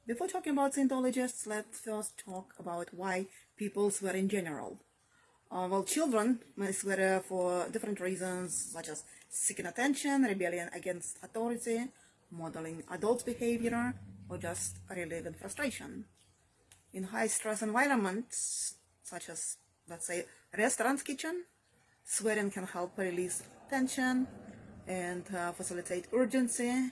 Before talking about Scientologists, let's first talk about why people swear in general. Well, children may swear for different reasons, such as seeking attention, rebellion against authority, modeling adult behavior, or just relieving frustration. In high-stress environments, such as, let's say, restaurant kitchen, swearing can help release tension and facilitate urgency,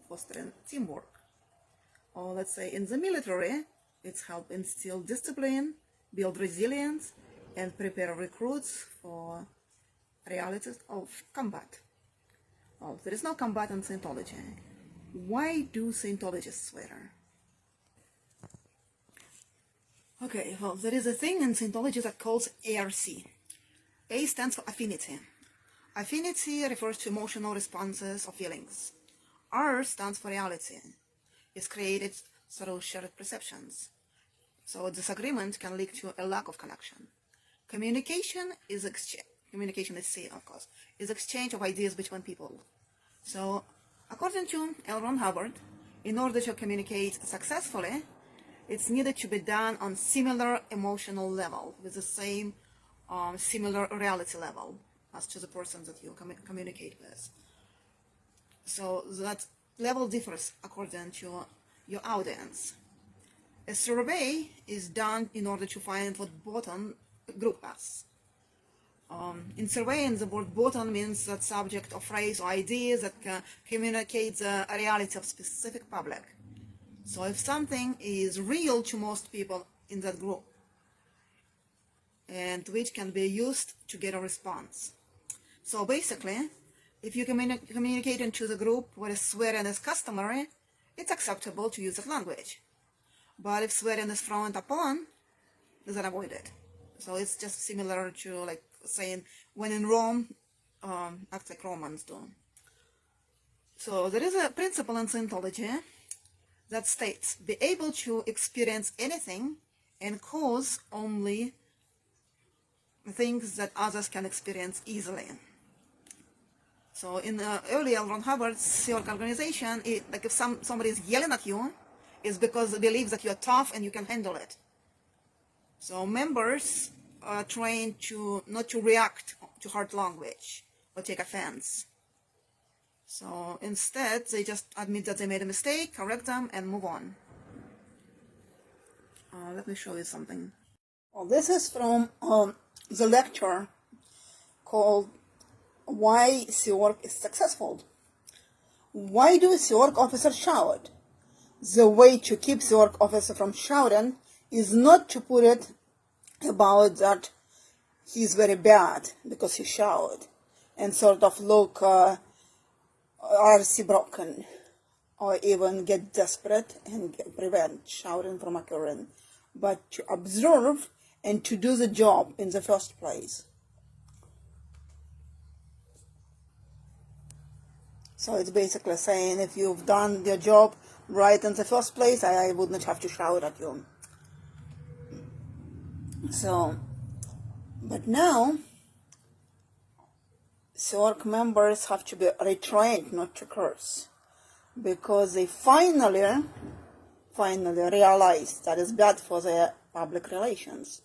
fostering teamwork. Or let's say in the military, it's help instill discipline, build resilience, and prepare recruits for realities of combat. Well, there is no combat in Scientology. Why do Scientologists swear? Okay, well, there is a thing in Scientology that calls ARC. A stands for affinity. Affinity refers to emotional responses or feelings. R stands for reality. It's created through shared perceptions. So disagreement can lead to a lack of connection. Communication is C, of course, is exchange of ideas between people. So according to L.Ron, in order to communicate successfully, it's needed to be done on similar emotional level with the same similar reality level as to the person that you communicate with. So that level differs according to your audience. A survey is done in order to find what bottom group has. In surveying, the word bottom means that subject or phrase or ideas that communicate the reality of specific public. So if something is real to most people in that group, and which can be used to get a response. So basically, if you communicate into the group where swearing is customary, it's acceptable to use that language. But if swearing is frowned upon, then avoid it. So it's just similar to like saying, when in Rome, act like Romans do. So there is a principle in Scientology that states, be able to experience anything and cause only things that others can experience easily. So in the early L.Ron Hubbard's York organization, like if somebody is yelling at you, it's because they believe that you're tough and you can handle it. So members are trained to not to react to hard language or take offense. So instead, they just admit that they made a mistake, correct them, and move on. Let me show you something. Well, this is from the lecture called Why Sea Org is Successful. Why do Sea Org officers shout? The way to keep Sea Org officer from shouting is not to put it about that he's very bad because he shouted and sort of look RC broken or even get desperate and prevent shouting from occurring, but to observe and to do the job in the first place. So it's basically saying if you've done your job right in the first place, I wouldn't have to shout at you. So, but now, Sea Org members have to be retrained not to curse, because they finally realized that it's bad for their public relations.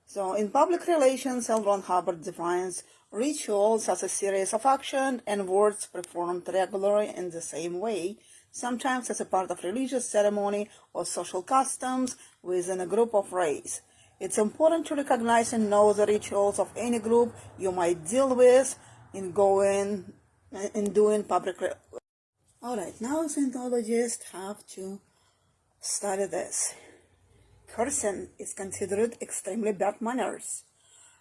So in public relations, L.Ron Hubbard defines rituals as a series of actions and words performed regularly in the same way, sometimes as a part of religious ceremony or social customs within a group of race. It's important to recognize and know the rituals of any group you might deal with in doing public. Alright, now Scientologists have to study this. Cursing is considered extremely bad manners,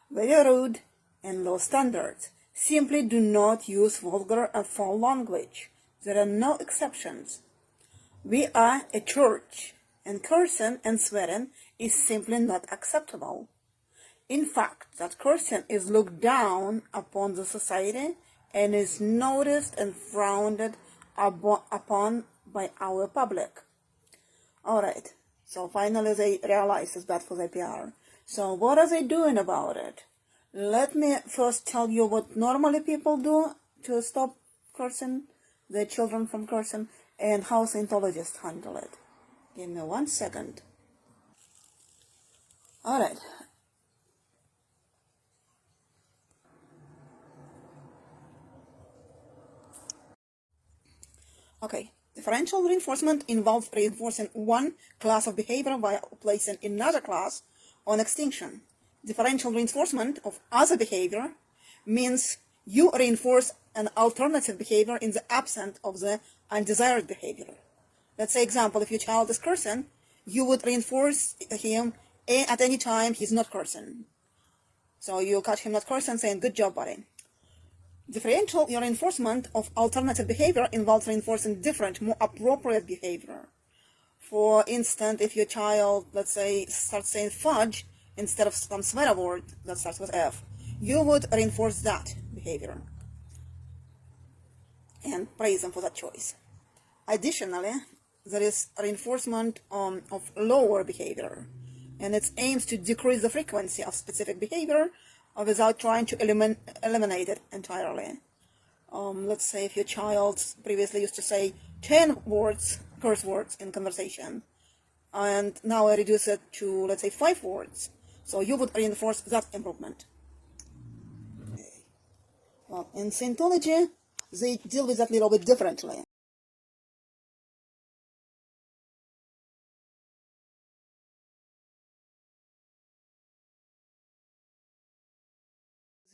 very rude and low standards. Simply do not use vulgar and foul language. There are no exceptions. We are a church, and cursing and swearing is simply not acceptable. In fact, that cursing is looked down upon the society and is noticed and frowned upon by our public. Alright, so finally they realize it's bad for their PR. So what are they doing about it? Let me first tell you what normally people do to stop cursing their children from cursing and how Scientologists handle it. Give me 1 second. All right. Okay. Differential reinforcement involves reinforcing one class of behavior while placing another class on extinction. Differential reinforcement of other behavior means you reinforce an alternative behavior in the absence of the undesired behavior. Let's say, example, if your child is cursing, you would reinforce him at any time he's not cursing. So you catch him not cursing, saying, good job, buddy. Differential reinforcement of alternative behavior involves reinforcing different, more appropriate behavior. For instance, if your child, let's say, starts saying fudge instead of some swear word that starts with F, you would reinforce that behavior and praise them for that choice. Additionally, there is reinforcement of lower behavior, and it aims to decrease the frequency of specific behavior without trying to eliminate it entirely. Let's say if your child previously used to say 10 words, curse words in conversation, and now I reduce it to, let's say, 5 words, so you would reinforce that improvement. Well, in Scientology, they deal with that a little bit differently.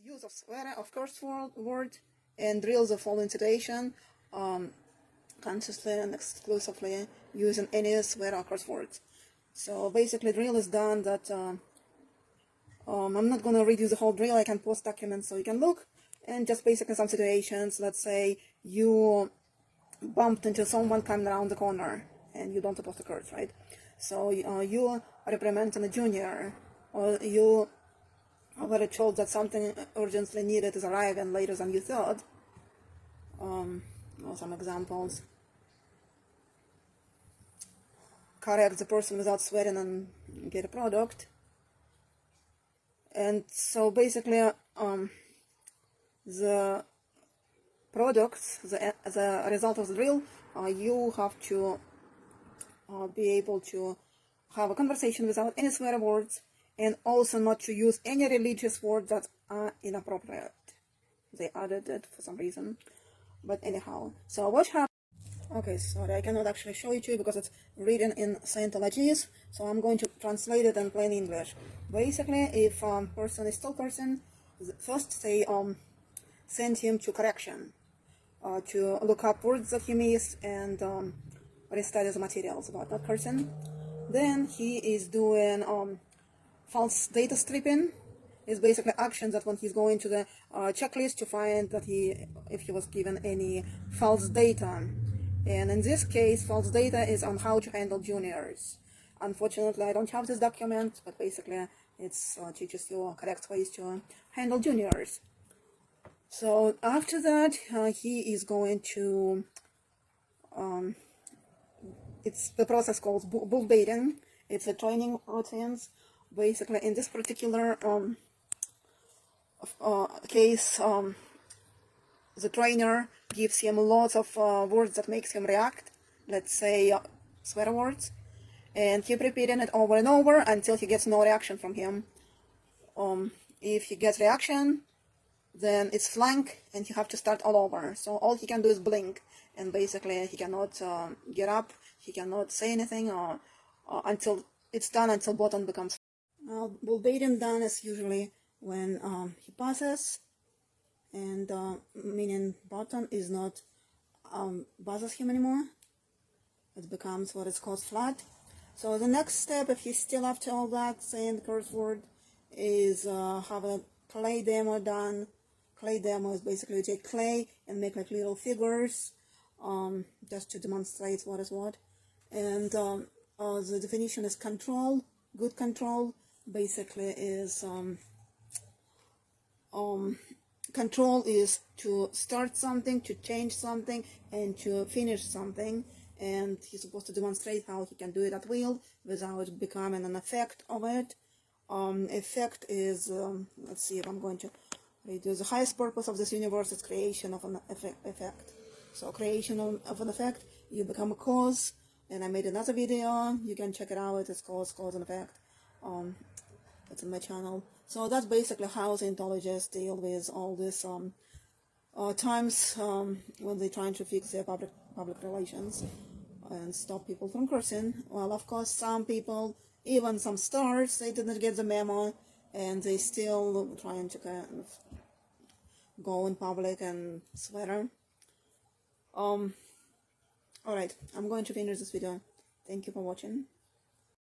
Use of swear, of curse word, and drills the following situation, consciously and exclusively using any swear or curse words. So basically, drill is done that I'm not going to read you the whole drill. I can post documents so you can look. And just basically some situations. Let's say you bumped into someone coming around the corner and you don't supposed to curse, right? So you reprimanding a junior, or you were told that something urgently needed is arriving later than you thought. Some examples. Correct the person without swearing and get a product. And so basically, the products, as a result of the drill, you have to be able to have a conversation without any swear words, and also not to use any religious words that are inappropriate. They added it for some reason, but anyhow. So what happened? Okay, sorry, I cannot actually show it to you because it's written in Scientologists, so I'm going to translate it in plain English. Basically, if a person is still cursing, first they send him to correction, to look up words that he missed and restudy the materials about that cursing. Then he is doing false data stripping. Is basically action that when he's going to the checklist to find that if he was given any false data. And in this case, false data is on how to handle juniors. Unfortunately, I don't have this document, but basically it teaches you correct ways to handle juniors. So after that, he is going to, it's the process called bull baiting. It's a training routines. Basically, in this particular case, the trainer gives him lots of words that makes him react, let's say swear words, and keep repeating it over and over until he gets no reaction from him. If he gets reaction, then it's flank and you have to start all over. So all he can do is blink, and basically he cannot get up, he cannot say anything until it's done, until button becomes. Bull baiting done is usually when he passes, and meaning button is not bothers him anymore. It becomes what is called flat. So the next step, if he's still after all that saying the curse word, is have a clay demo done. Clay demo is basically you take clay and make like little figures, just to demonstrate what is what. And the definition is control. Good control basically is control is to start something, to change something, and to finish something. And he's supposed to demonstrate how he can do it at will without becoming an effect of it. Effect is, let's see if I'm going to read this. The highest purpose of this universe is creation of an effect. So creation of an effect, you become a cause, and I made another video. You can check it out. It's called Cause and Effect. It's on my channel. So that's basically how Scientologists deal with all this times when they're trying to fix their public relations and stop people from cursing. Well, of course, some people, even some stars, they didn't get the memo, and they still trying to kind of go in public and swear. Alright, I'm going to finish this video. Thank you for watching.